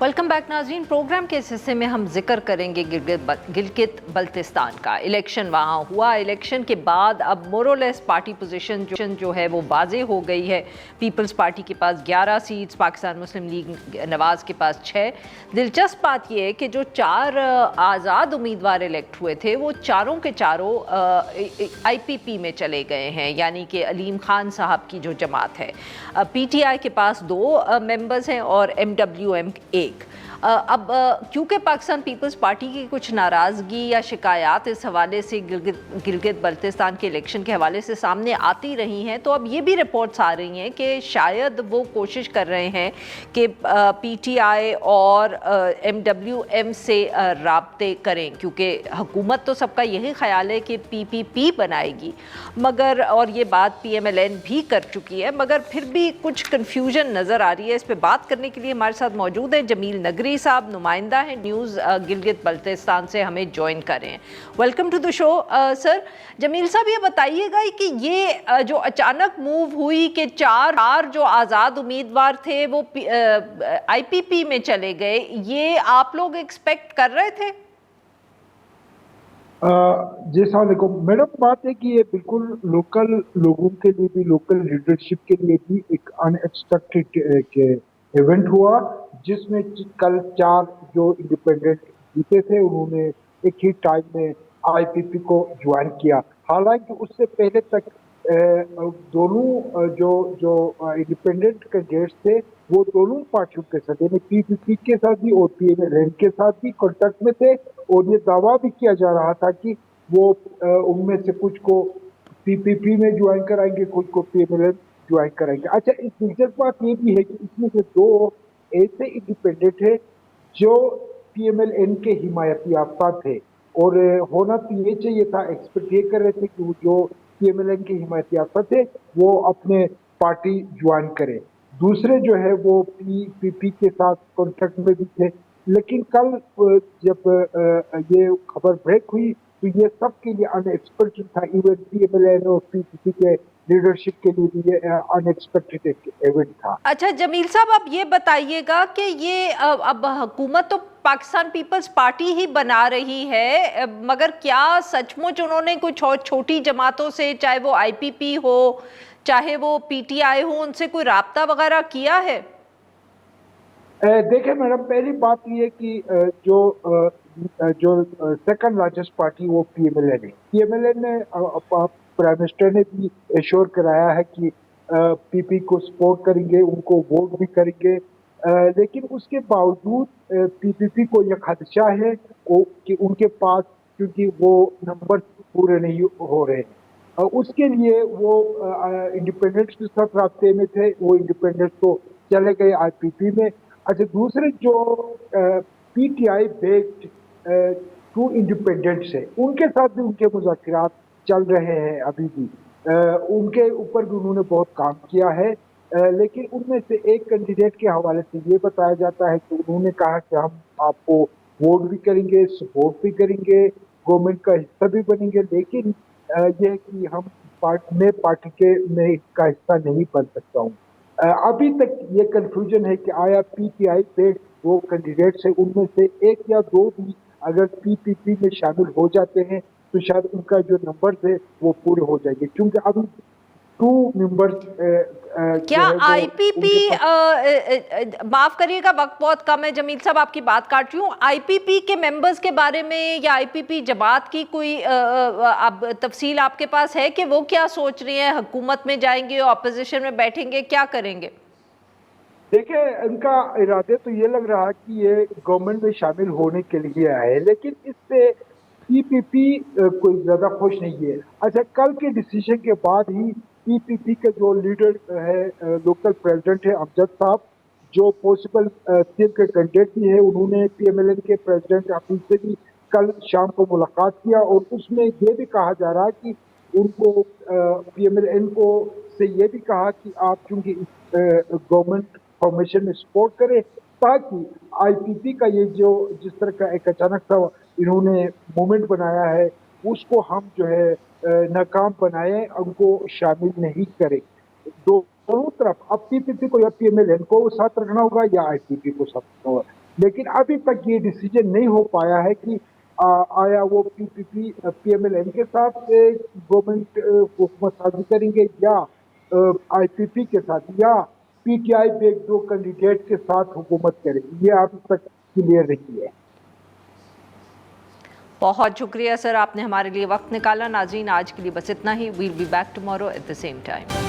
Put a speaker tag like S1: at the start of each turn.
S1: Welcome back नाज़रीन। Programme के इस हिस्से में हम जिक्र करेंगे गिलगित बल्तिस्तान का। इलेक्शन वहाँ हुआ, इलेक्शन के बाद अब मोरलेस पार्टी पोजीशन जो है वो वाज़े हो गई है। पीपल्स पार्टी के पास 11 सीट्स, पाकिस्तान मुस्लिम लीग नवाज़ के पास 6। दिलचस्प बात यह है कि जो 4 आज़ाद उम्मीदवार इलेक्ट हुए थे वो चारों के चारों IPP में चले गए हैं, यानी कि अलीम खान साहब की जो जमात है। PTI के पास 2 मेंबर्स हैं और MWM 1। अब क्योंकि पाकिस्तान पीपल्स पार्टी की कुछ नाराज़गी या शिकायत इस हवाले से गिलगित बल्तिस्तान के इलेक्शन के हवाले से सामने आती रही हैं, तो अब ये भी रिपोर्ट्स आ रही हैं कि शायद वो कोशिश कर रहे हैं कि PTI और MWM से राब्ते करें, क्योंकि हुकूमत तो सबका यही ख्याल है कि PPP बनाएगी, मगर और ये बात PMLN भी कर चुकी है, मगर फिर भी कुछ कन्फ्यूजन नज़र आ रही है। इस पर बात करने के लिए हमारे साथ मौजूद है जमील नगरी साहब, नुमाइंदा है न्यूज़ गिलगित बल्तिस्तान से, हमें ज्वाइन करें। Welcome to the show sir. Jameel साहब, ये बताइएगा कि ये जो अचानक मूव हुई कि 4 जो आज़ाद उम्मीदवार थे वो IPP में चले गए, ये आप लोग एक्सपेक्ट कर रहे थे?
S2: जी सलामकुम मैडम, बात है कि ये बिल्कुल लोकल लोगों के लिए भी, लोकल लीडरशिप के लिए भी एक अनएक्सपेक्टेड इवेंट हुआ, जिसमें कल 4 जो इंडिपेंडेंट जीते थे उन्होंने एक ही टाइम में IPP को ज्वाइन किया। हालांकि उससे पहले तक दोनों जो इंडिपेंडेंट कैंडिडेट्स थे वो दोनों पार्टियों के साथ, यानी PPP के साथ भी और PMLN के साथ भी कॉन्टेक्ट में थे, और ये दावा भी किया जा रहा था कि वो उनमें से कुछ को PPP में ज्वाइन कराएंगे, कुछ को PMLN ज्वाइन कराएंगे। अच्छा, इस दिलचस्प बात ये भी है कि इसमें से 2 ऐसे इंडिपेंडेंट है जो PMLN के हिमायती याफ्ता थे, और होना तो ये चाहिए था, एक्सपेक्ट ये कर रहे थे कि जो PMLN के हिमायती याफ्ता थे वो अपने पार्टी ज्वाइन करें। दूसरे जो है वो PPP के साथ कॉन्ट्रैक्ट में भी थे, लेकिन कल जब ये खबर ब्रेक हुई तो ये सबके लिए अनएक्सपेक्टेड था। इवन PMLN और PPP के लीडरशिप के लिए भी ये अनएक्सपेक्टेड इवेंट था।
S1: अच्छा जमील साहब, अब ये बताइएगा कि ये अब हुकूमत तो पाकिस्तान पीपल्स पार्टी ही बना रही है, मगर क्या सचमुच उन्होंने कुछ और छोटी जमातों से, चाहे वो IPP हो चाहे वो PTI हो, उनसे कोई राब्ता वगैरह किया है?
S2: देखिए मैडम, पहली बात ये कि जो सेकंड लार्जेस्ट पार्टी वो PMLN है। PMLN ने प्राइम मिनिस्टर ने भी एश्योर कराया है कि PP को सपोर्ट करेंगे, उनको वोट भी करेंगे, लेकिन उसके बावजूद PPP को यह खदशा है कि उनके पास, क्योंकि वो नंबर पूरे नहीं हो रहे हैं, उसके लिए वो इंडिपेंडेंट्स के साथ रास्ते में थे, वो इंडिपेंडेंट्स तो चले गए IPP में। अच्छा, दूसरे जो PTI बेस्ड 2 इंडिपेंडेंट्स है, उनके साथ भी उनके मुज़ाकरात चल रहे हैं अभी भी, उनके ऊपर भी उन्होंने बहुत काम किया है, लेकिन उनमें से एक कैंडिडेट के हवाले से ये बताया जाता है कि उन्होंने कहा कि हम आपको वोट भी करेंगे, सपोर्ट भी करेंगे, गवर्नमेंट का हिस्सा भी बनेंगे, लेकिन यह कि हम पार्टी के में का हिस्सा नहीं बन सकता हूँ। अभी तक ये कंफ्यूजन है कि आया PTI पे वो कैंडिडेट्स है, उनमें से 1 या 2 भी अगर PPP में शामिल हो जाते हैं तो शायद उनका जो नंबर है वो पूरे हो जाएंगे, क्योंकि अभी 2 मेंबर्स
S1: क्या IPP, माफ करिएगा वक्त बहुत कम है जमील साहब, आपकी बात काट रही हूँ, IPP के मेंबर्स के बारे में या IPP जमात की कोई अब तफसील आपके पास है कि वो क्या सोच रही हैं? हुकूमत में जाएंगे, ऑपोजिशन में बैठेंगे, क्या करेंगे?
S2: देखिए, इनका इरादे तो ये लग रहा है कि ये गवर्नमेंट में शामिल होने के लिए आए, लेकिन इससे PPP कोई ज्यादा खुश नहीं है। अच्छा, कल के डिसीजन के बाद ही PPP के जो लीडर है, लोकल प्रेसिडेंट है अमजद साहब, जो पॉसिबल सीएम के कैंडिडेट भी है, उन्होंने PMLN के प्रेसिडेंट हाफिज से भी कल शाम को मुलाकात किया, और उसमें ये भी कहा जा रहा है कि उनको PMLN को से ये भी कहा कि आप चूंकि गवर्नमेंट फॉर्मेशन में सपोर्ट करें, ताकि IPP का ये जो जिस तरह का एक अचानक सा इन्होंने मूवमेंट बनाया है उसको हम जो है नाकाम बनाए, उनको शामिल नहीं करें। दोनों तरफ अब PPP को या PMLN को साथ रखना होगा या IPP को साथ रखना होगा। لیکن ابھی تک یہ ڈیسیجن نہیں ہو پایا ہے کہ آیا وہ پی ایم ایل این کے ساتھ گورنمنٹ حکومت سازی کریں گے یا آئی پی پی کے ساتھ یا پی ٹی آئی پہ ایک دو کینڈیڈیٹ کے ساتھ حکومت کریں گے، یہ ابھی تک کلیئر نہیں ہے۔
S1: بہت شکریہ سر، آپ نے ہمارے لیے وقت نکالا۔ ناظرین آج کے لیے بس اتنا ہی، we'll be back tomorrow at the same time.